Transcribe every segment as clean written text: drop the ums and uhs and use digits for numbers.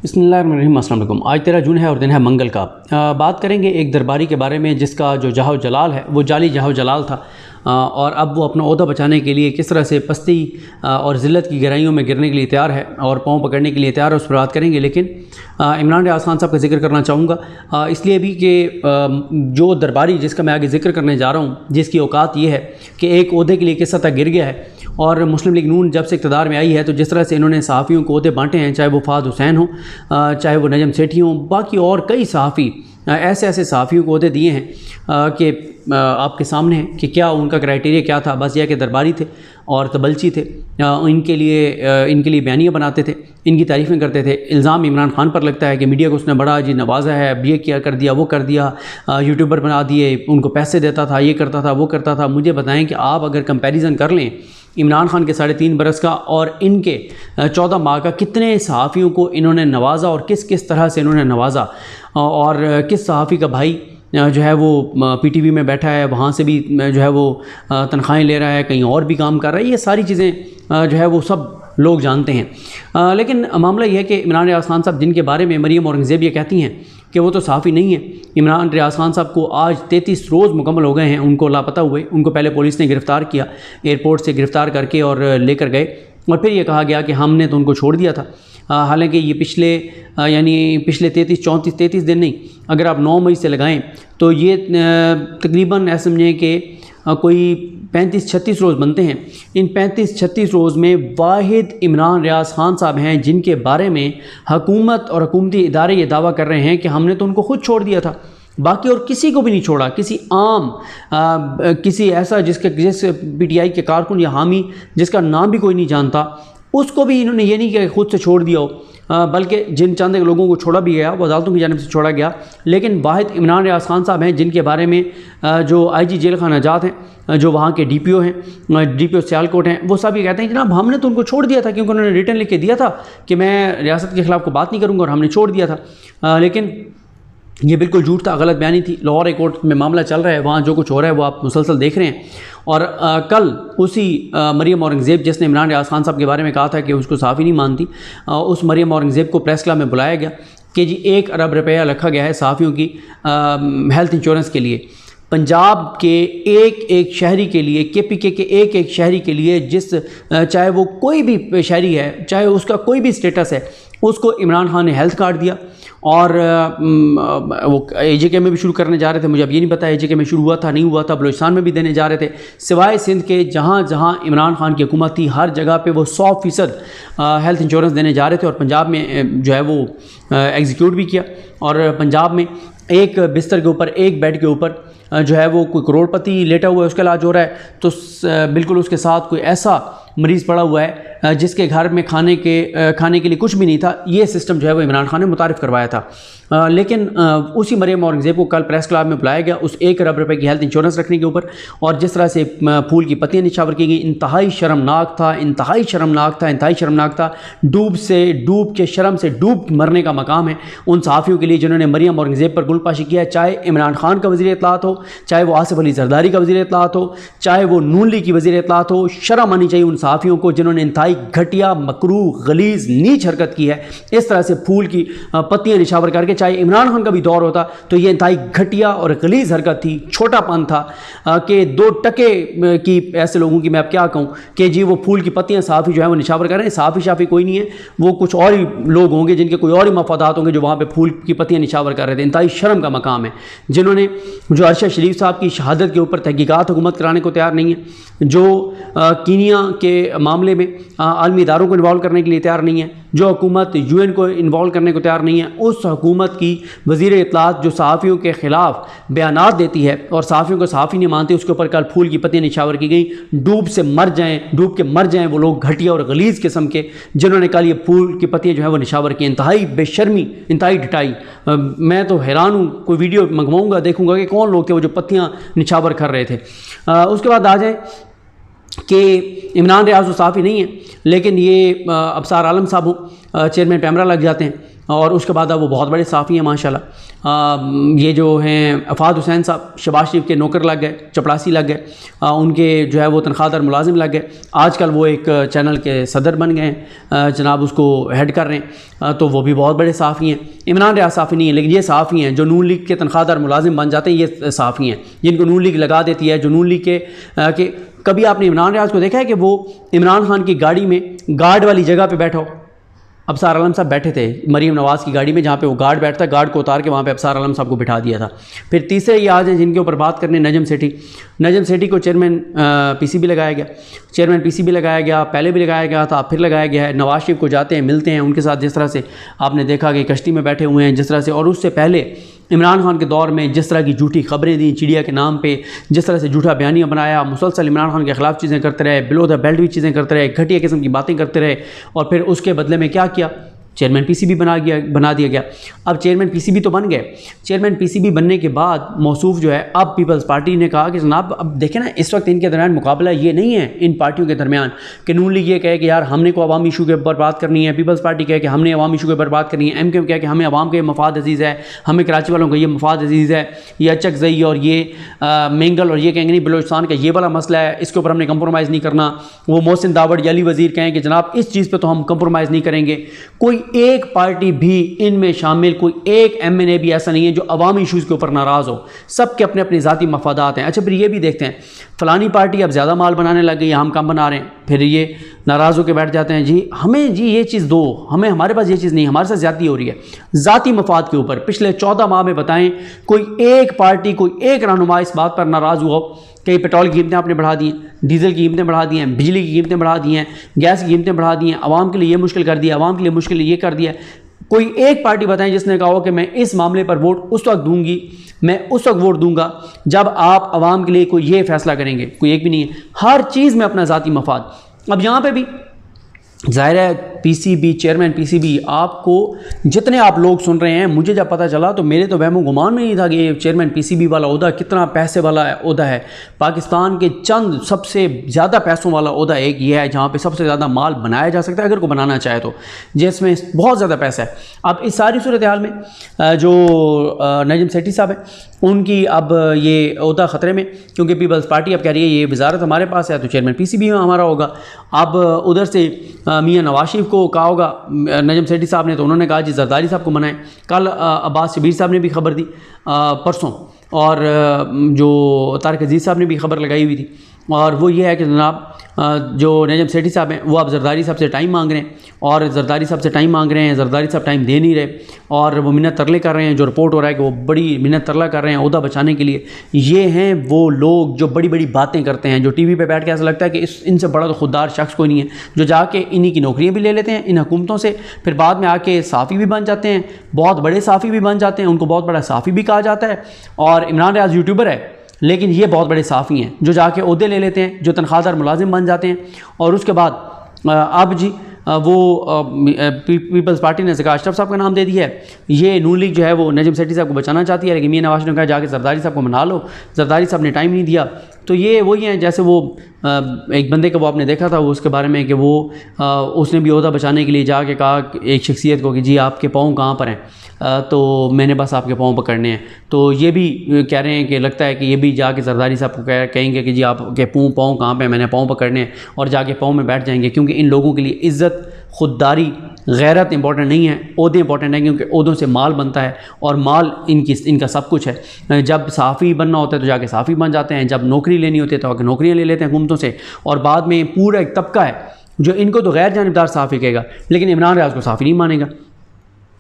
बिस्मिल्लाहिर्रहमानिर्रहीम। अस्सलाम वालेकुम। आज 13 जून है और दिन है मंगल का। बात करेंगे एक दरबारी के बारे में जिसका जो जाहो जलाल है वो जाली जाहो जलाल था और अब वो अपना ओहदा बचाने के लिए किस तरह से पस्ती और ज़िल्लत की गहराइयों में गिरने के लिए तैयार है और पाँव पकड़ने के लिए तैयार है, उस पर बात करेंगे। लेकिन इमरान रियाज खान साहब का जिक्र करना चाहूँगा इसलिए भी कि जो दरबारी जिसका मैं आगे जिक्र करने जा रहा हूँ, जिसकी औकात ये है कि एक ओहदे के लिए किस सतह गिर गया है। और मुस्लिम लीग नून जब से इक़्तिदार में आई है तो जिस तरह से इन्होंने सहाफ़ियों को ओहदे बांटे हैं, चाहे वो फ़ाद हुसैन हो, चाहे वो नजम सेठी हों, बाकी और कई सहाफ़ी ऐसे ऐसे सहाफ़ियों को ओहदे दिए हैं कि आपके सामने है कि क्या उनका क्राइटेरिया क्या था। बस यह कि दरबारी थे और तबलची थे, इनके लिए बयानियाँ बनाते थे, इनकी तारीफ़ें करते थे। इल्ज़ाम इमरान खान पर लगता है कि मीडिया को उसने बड़ा जी नवाजा है, अब ये क्या कर दिया, वो कर दिया, यूट्यूबर बना दिए, उनको पैसे देता था, ये करता था, वो करता था। मुझे बताएं कि आप अगर कंपैरिजन कर लें इमरान खान के 3.5 बरस का और इनके 14 माह का, कितने सहाफ़ियों को इन्होंने नवाजा और किस किस तरह से इन्होंने नवाजा, और किस सहाफ़ी का भाई जो है वो पीटीवी में बैठा है, वहाँ से भी जो है वो तनख्वाहें ले रहा है, कहीं और भी काम कर रहा है। ये सारी चीज़ें जो है वो सब लोग जानते हैं। लेकिन मामला ये है कि इमरान रियाज खान साहब, जिनके बारे में मरियम औरंगज़ेब ये कहती हैं कि वो तो सहाफ़ी नहीं है। इमरान रियाज खान साहब को आज 33 रोज़ मुकम्मल हो गए हैं उनको लापता हुए। उनको पहले पुलिस ने गिरफ़्तार किया, एयरपोर्ट से गिरफ़्तार करके और लेकर गए, और फिर ये कहा गया कि हमने तो उनको छोड़ दिया था। हालांकि ये पिछले 33 दिन नहीं, अगर आप 9 मई से लगाएं तो ये तकरीबन ऐसे समझें कि कोई 35-36 रोज़ बनते हैं। इन 35-36 रोज़ में वाहिद इमरान रियाज खान साहब हैं जिनके बारे में हुकूमत और हुकूमती इदारे ये दावा कर रहे हैं कि हमने तो उनको खुद छोड़ दिया था, बाकी और किसी को भी नहीं छोड़ा। किसी ऐसा जिस PTI के कारकुन या हामी जिसका नाम भी कोई नहीं जानता, उसको भी इन्होंने ये नहीं किया कि खुद से छोड़ दिया हो, बल्कि जिन चंद लोगों को छोड़ा भी गया वो अदालतों की जानिब से छोड़ा गया। लेकिन वाहिद इमरान रियाज खान साहब हैं जिनके बारे में जो IG जेल खाना आज़ाद हैं, जो वहाँ के DPO हैं, DPO सियालकोट हैं, वो सब ये कहते हैं जनाब हमने तो उनको छोड़ दिया था, क्योंकि उन्होंने रिटर्न लिख के दिया था कि मैं रियासत के ख़िलाफ़ को बात नहीं करूँगा, और हमने छोड़ दिया था। लेकिन ये बिल्कुल झूठ था, गलत बयानी थी। लाहौर हाई कोर्ट में मामला चल रहा है, वहाँ जो कुछ हो रहा है वो आप मुसलसल देख रहे हैं। और कल उसी मरियम औरंगज़ेब जिसने इमरान रियाज खान साहब के बारे में कहा था कि उसको सहाफ़ी नहीं मानती, उस मरियम औरंगज़ेब को प्रेस क्लब में बुलाया गया कि जी 1 अरब रुपया रखा गया है सहाफ़ियों की हेल्थ इंश्योरेंस के लिए, पंजाब के एक शहरी के लिए, KPK के एक शहरी के लिए, चाहे वो कोई भी शहरी है, चाहे उसका कोई भी स्टेटस है, उसको इमरान खान ने हेल्थ कार्ड दिया। और वो AJK में भी शुरू करने जा रहे थे, मुझे अब ये नहीं पता AJK में शुरू हुआ था नहीं हुआ था, बलूचिस्तान में भी देने जा रहे थे। सिवाय सिंध के जहाँ जहाँ इमरान खान की हुकूमत थी, हर जगह पे वो 100% हेल्थ इंश्योरेंस देने जा रहे थे। और पंजाब में जो है वो एग्जीक्यूट भी किया, और पंजाब में एक बिस्तर के ऊपर, एक बेड के ऊपर जो है वो कोई करोड़पति लेटा हुआ है, उसका इलाज हो रहा है, तो बिल्कुल उसके साथ कोई ऐसा मरीज़ पड़ा हुआ है जिसके घर में खाने के लिए कुछ भी नहीं था। ये सिस्टम जो है वो इमरान खान ने मुतारिफ़ करवाया था। लेकिन उसी मरियम औरंगज़ेब को कल प्रेस क्लब में बुलाया गया उस 1 अरब रुपये की हेल्थ इंश्योरेंस रखने के ऊपर, और जिस तरह से फूल की पत्तियाँ निछावर की गई, इंतहाई शर्मनाक था, इंतहाई शर्मनाक था। डूब के शर्म से डूब मरने का मकाम है उन सहाफ़ियों के लिए जिन्होंने मरियम औरंगज़ेब पर गुलपाशी किया, चाहे इमरान खान का वज़ीर इत्तलात हो, चाहे वो आसिफ अली जरदारी का वज़ीर इत्तलात हो, चाहे वो नून लीग की वज़ीर इत्तलात हो। शर्म आनी चाहिए उन सहाफ़ियों को जिन्होंने इंतहाई घटिया, मकरूह, गलीज़, नीच हरकत की है, इस तरह से फूल की पत्तियाँ निछावर करके। चाहे इमरान खान का भी दौर होता तो ये इंतहाई घटिया और गलीज़ हरकत थी, छोटापन था कि 2 टके की ऐसे लोगों की मैं अब क्या कहूँ कि जी वो फूल की पत्तियाँ सहाफ़ी जो है वो निछावर कर रहे हैं। सहाफ़ी शाफ़ी कोई नहीं है, वो कुछ और ही लोग होंगे जिनके कोई और ही मफादात होंगे जो वहाँ पे फूल की पत्तियाँ निछावर कर रहे थे। इंतहाई शर्म का मकाम है जिन्होंने, जो अरशद शरीफ साहब की शहादत के ऊपर तहकीकात हुकूमत कराने को तैयार नहीं है, जो कीनिया के मामले में आलमी इदारों को इन्वॉल्व करने के लिए तैयार नहीं है, जो हुकूमत UN को इन्वॉल्व करने को तैयार नहीं है, उस हुकूमत की वज़ीर इत्तलात जो सहाफ़ियों के ख़िलाफ़ बयानात देती है और सहाफ़ियों को सहाफ़ी नहीं मानती, उसके ऊपर कल फूल की पत्तियाँ निछावर की गई। डूब के मर जाएँ वो लोग घटिया और गलीज़ किस्म के जिन्होंने कल ये फूल की पत्तियाँ जो है वो निछावर की। इंतहाई बेशर्मी, इंतहाई ढिठाई। मैं तो हैरान हूँ, कोई वीडियो मंगवाऊँगा देखूँगा कि कौन लोग थे वो जो पत्तियाँ निछावर कर रहे थे। उसके बाद आ जाए कि इमरान रियाज तो सहाफ़ी नहीं है, लेकिन ये अबसार आलम साहब हो, चेयरमैन पैमरा लग जाते हैं और उसके बाद अब वो बहुत बड़े साफ़ी हैं माशाल्लाह। ये जो हैं अफाद हुसैन साहब शहबाज शरीफ के नौकर लग गए, चपड़ासी लग गए, उनके जो है वो तनख्वाहदार मुलाजिम लग गए। आजकल वो एक चैनल के सदर बन गए हैं, जनाब उसको हेड कर रहे हैं, तो वो भी बहुत बड़े साफ़ी हैं। इमरान रियाज साफ़ी नहीं है, लेकिन ये साफ़ी हैं जो नून लीग के तनख्वाहदार मुलाजिम बन जाते हैं, ये साफ़ी हैं जिनको नून लीग लगा देती है, जो नून लीग के कभी आपने इमरान रियाज को देखा है कि वो इमरान खान की गाड़ी में गार्ड वाली जगह पर बैठा हो? अबसार आलम साहब बैठे थे मरीम नवाज़ की गाड़ी में, जहाँ पे वो गार्ड बैठता, गार्ड को उतार के वहाँ पे अबसार आलम साहब को बिठा दिया था। फिर तीसरे ये आज हैं जिनके ऊपर बात करने, नजम सेठी। नजम सेठी को चेयरमैन पीसीबी लगाया गया, चेयरमैन पीसीबी लगाया गया, पहले भी लगाया गया था, फिर लगाया गया है। नवाज शरीफ को जाते हैं, मिलते हैं उनके साथ, जिस तरह से आपने देखा कि कश्ती में बैठे हुए हैं जिस तरह से, और उससे पहले इमरान खान के दौर में जिस तरह की झूठी खबरें दी चिड़िया के नाम पे, जिस तरह से झूठा बयानिया बनाया, मुसलसल इमरान खान के ख़िलाफ़ चीज़ें करते रहे, बिलो द बेल्ट भी चीज़ें करते रहे, घटिया किस्म की बातें करते रहे, और फिर उसके बदले में क्या किया? चेयरमैन पीसीबी बना दिया गया। अब चेयरमैन पीसीबी तो बन गए, चेयरमैन पीसीबी बनने के बाद मौसूफ जो है, अब पीपल्स पार्टी ने कहा कि जनाब अब देखें ना, इस वक्त इनके दरमियान मुकाबला ये नहीं है इन पार्टियों के दरमियान कि नून लीग ये कहे कि यार हमने को अवामी इशू के ऊपर बात करनी है, पीपल्स पार्टी कहे कि हमने अवामी इशू के ऊपर बात करनी है, एमक्यूएम कहे कि हमें अवाम के मफाद अजीज़ है, हमें कराची वालों का ये मफाद अजीज़ है, ये अचकजई और ये मेंगल और ये कहेंगे नहीं बलोचिस्तान का ये वाला मसला है, इसके ऊपर हमने कंप्रोमाइज़ नहीं करना। वो मोहसिन दावड़ या अली वज़ीर कहें कि जनाब इस चीज़ पर तो हम कंप्रोमाइज़ नहीं करेंगे। कोई एक पार्टी भी इनमें शामिल, कोई एक एमएनए भी ऐसा नहीं है जो अवामी इशूज़ के ऊपर नाराज़ हो, सबके अपने अपने ज़ाती मफादात हैं। अच्छा, फिर ये भी देखते हैं फ़लानी पार्टी अब ज़्यादा माल बनाने लग गई, हम कम बना रहे हैं, फिर ये नाराज़ होकर बैठ जाते हैं, जी हमें जी ये चीज़ दो, हमारे पास ये चीज़ नहीं, हमारे साथ ज़्यादती हो रही है ज़ाती मफाद के ऊपर। पिछले 14 माह में बताएं कोई एक पार्टी, कोई एक रहनुमा इस बात पर नाराज़ हुआ कि पेट्रोल की कीमतें आपने बढ़ा दी हैं, डीजल की कीमतें बढ़ा दी हैं, बिजली की कीमतें बढ़ा दी हैं, गैस की कीमतें बढ़ा दी हैं, आवाम के लिए ये मुश्किल कर दिया, आवाम के लिए मुश्किल ये कर दिया। कोई एक पार्टी बताएं जिसने कहा हो कि मैं इस मामले पर वोट उस वक्त दूंगी, मैं उस वक्त वोट दूंगा जब आप आवाम के लिए कोई ये फैसला करेंगे? कोई एक भी नहीं है। हर चीज़ में अपना ज़ाती मफाद। अब यहाँ पे भी ज़ाहिर है पीसीबी, चेयरमैन पीसीबी, आपको जितने आप लोग सुन रहे हैं, मुझे जब पता चला तो मेरे तो वहमो गुमान में नहीं था कि ये चेयरमैन पीसीबी वाला ओहदा कितना पैसे वाला ओहदा है। पाकिस्तान के चंद सबसे ज़्यादा पैसों वाला ओहदा एक ये है जहाँ पे सबसे ज़्यादा माल बनाया जा सकता है अगर कोई बनाना चाहे तो, जिसमें बहुत ज़्यादा पैसा है। अब इस सारी सूरत हाल में जो नजम सेठी साहब हैं उनकी अब ये ओहदा ख़तरे में, क्योंकि पीपल्स पार्टी अब कह रही है ये वजारत हमारे पास है तो चेयरमैन पीसीबी हमारा होगा। अब उधर से मियाँ नवाज शरीफ को कहा होगा नजम सेठी साहब ने, तो उन्होंने कहा जी जरदारी साहब को मनाएं। कल अब्बास शबीर साहब ने भी खबर दी परसों, और जो तारिक अजीज़ साहब ने भी खबर लगाई हुई थी, और वो ये है कि जनाब जो नजम सेठी साहब हैं वो अब जरदारी साहब से टाइम मांग रहे हैं, और जरदारी साहब से टाइम मांग रहे हैं, जरदारी साहब टाइम दे नहीं रहे, और वो मिन्नत तरले कर रहे हैं। जो रिपोर्ट हो रहा है कि वो बड़ी मिन्नत तरला कर रहे हैं ओहदा बचाने के लिए। ये हैं वो लोग जो बड़ी बड़ी बातें करते हैं, जो टीवी पे बैठ के ऐसा लगता है कि इनसे बड़ा तो खुददार शख्स कोई नहीं है, जो जाके इन्हीं की नौकरियाँ भी ले लेते हैं इन हुकूमतों से, फिर बाद में आके साफ़ी भी बन जाते हैं, बहुत बड़े साफ़ी भी बन जाते हैं, उनको बहुत बड़ा साफ़ी भी कहा जाता है। और इमरान रियाज यूट्यूबर है लेकिन ये बहुत बड़े साफ़ी हैं जो जाके ओहदे ले लेते हैं, जो तनख्वाहदार मुलाजिम बन जाते हैं। और उसके बाद अब जी वो पीपल्स पार्टी ने ज़का अशरफ साहब का नाम दे दिया है। ये नून लीग जो है वो नजम सेठी साहब को बचाना चाहती है, लेकिन मियां नवाज ने कहा जाके जरदारी साहब को मना लो, जरदारी साहब ने टाइम नहीं दिया। तो ये वही हैं जैसे वो एक बंदे को वो आपने देखा था वो उसके बारे में कि वो उसने भी ओहदा बचाने के लिए जाके कहा एक शख्सियत को कि जी आपके पाँव कहाँ पर हैं, तो मैंने बस आपके पाँव पकड़ने हैं। तो ये भी कह रहे हैं कि लगता है कि ये भी जाके जरदारी साहब को कहेंगे कि जी आपके पाँव कहाँ पे, मैंने पाँव पकड़ने हैं, और जाके पाँव में बैठ जाएंगे। क्योंकि इन लोगों के लिए इज़्ज़त, खुददारी, गैरत इंपॉर्टेंट नहीं है, ओहदे इंपॉर्टेंट है, क्योंकि ओहदों से माल बनता है और माल इनका सब कुछ है। जब साफ़ी बनना होता है तो जाके साफ़ी बन जाते हैं, जब नौकरी लेनी होती है तो आके नौकरियाँ ले लेते हैं हुकूमतों से, और बाद में पूरा एक तबका है जो इनको तो गैर जानिबदार साफ़ी कहेगा, लेकिन इमरान रियाज को साफ़ी नहीं मानेगा,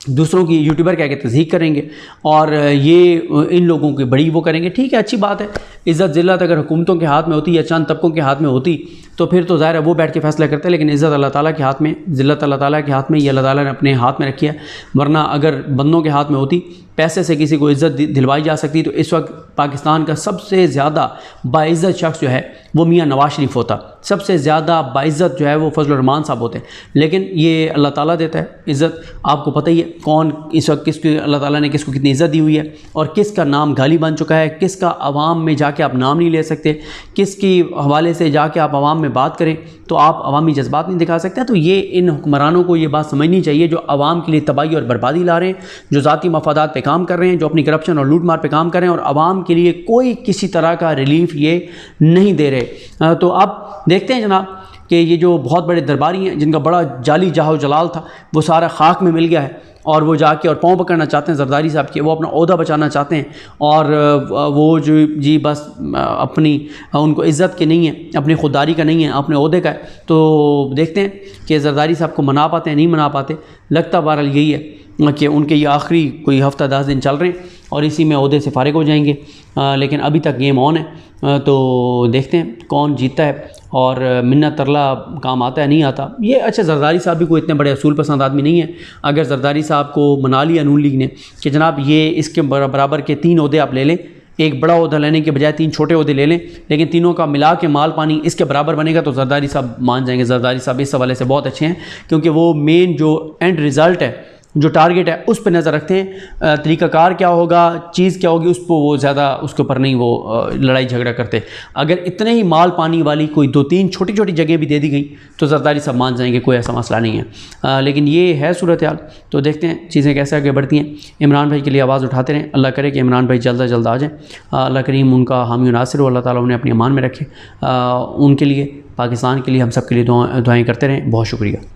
दूसरों की यूट्यूबर कह के तस्दीक करेंगे, और ये इन लोगों की बड़ी वो करेंगे। ठीक है, अच्छी बात है, इज़्ज़त ज़िल्लत अगर हुकूमतों के हाथ में होती या चंद तबकों के हाथ में होती तो फिर तो ज़ाहिर है वो बैठ के फैसला करते हैं, लेकिन इज़्ज़त अल्लाह ताला के हाथ में, ज़िल्लत अल्लाह ताला के हाथ में, ये अल्लाह ताला ने अपने हाथ में रखी है। वरना अगर बंदों के हाथ में होती, पैसे से किसी को इज़्ज़त दिलवाई जा सकती, तो इस वक्त पाकिस्तान का सबसे ज़्यादा बाइज़्ज़त शख्स जो है वो मियाँ नवाज शरीफ होता, सबसे ज़्यादा बाइज़्ज़त जो है वो फजल रहमान साहब होते। लेकिन ये अल्लाह ताला देता है इज़्ज़त, आपको पता ही है कौन इस वक्त किसकी अल्लाह ताला ने किसको कितनी इज़्ज़त दी हुई है, और किसका नाम गाली बन चुका है, किसका आवाम में जाके आप नाम नहीं ले सकते, किसकी हवाले से जाके आप आवाम में बात करें तो आप अवामी जज्बात नहीं दिखा सकते। तो ये इन हुक्मरानों को ये बात समझनी चाहिए जो आवाम के लिए तबाही और बर्बादी ला रहे हैं, जो ज़ाती मफादात पे काम कर रहे हैं, जो अपनी करप्शन और लूट मार पे काम कर रहे हैं और आवाम के लिए कोई किसी तरह का रिलीफ ये नहीं दे रहे। तो अब देखते हैं जनाब कि ये जो बहुत बड़े दरबारी हैं जिनका बड़ा जाली जाहो जलाल था वो सारा खाक में मिल गया है और वो जाके और पाँव पकड़ना चाहते हैं जरदारी साहब के, वो अपना ओहदा बचाना चाहते हैं और वो जो जी बस अपनी उनको इज़्ज़त की नहीं है, अपनी खुददारी का नहीं है, अपने ओहदे का है। तो देखते हैं कि जरदारी साहब को मना पाते हैं नहीं मना पाते। लगता बहरहाल यही है कि उनके ये आखिरी कोई हफ़्ता 10 दिन चल रहे हैं और इसी में ओहदे से फ़ारिग हो जाएंगे। लेकिन अभी तक गेम ऑन है। तो देखते हैं कौन जीतता है और मिन्नत तरला काम आता है नहीं आता। ये अच्छा जरदारी साहब भी कोई इतने बड़े असूल पसंद आदमी नहीं है। अगर जरदारी साहब को मना लिया नून लीग ने कि जनाब ये इसके बराबर के 3 ओहदे आप ले लें, एक बड़ा ओहदा लेने के बजाय 3 छोटे ओहदे ले लें, लेकिन तीनों का मिला के माल पानी इसके बराबर बनेगा, तो जरदारी साहब मान जाएंगे। जरदारी साहब इस हवाले से बहुत अच्छे हैं क्योंकि वो मेन जो एंड रिज़ल्ट है, जो टारगेट है, उस पर नज़र रखते हैं। तरीक़ाकार क्या होगा, चीज़ क्या होगी, उस पर वो ज़्यादा उसके ऊपर नहीं वो लड़ाई झगड़ा करते। अगर इतने ही माल पानी वाली कोई 2-3 छोटी छोटी जगह भी दे दी गई तो जरदारी सब मान जाएंगे, कोई ऐसा मसला नहीं है। लेकिन ये है सूरत हाल। तो देखते हैं चीज़ें कैसे आगे बढ़ती हैं। इमरान भाई के लिए आवाज़ उठाते रहें। अल्लाह करे कि इमरान भाई जल्द से जल्द आ जाएँ। अल्लाह करीम उनका हामी और नासिर हो, अल्लाह ताला उन्हें अपनी अमान में रखे। उनके लिए, पाकिस्तान के लिए, हम सब के लिए दुआएँ करते रहें। बहुत शुक्रिया।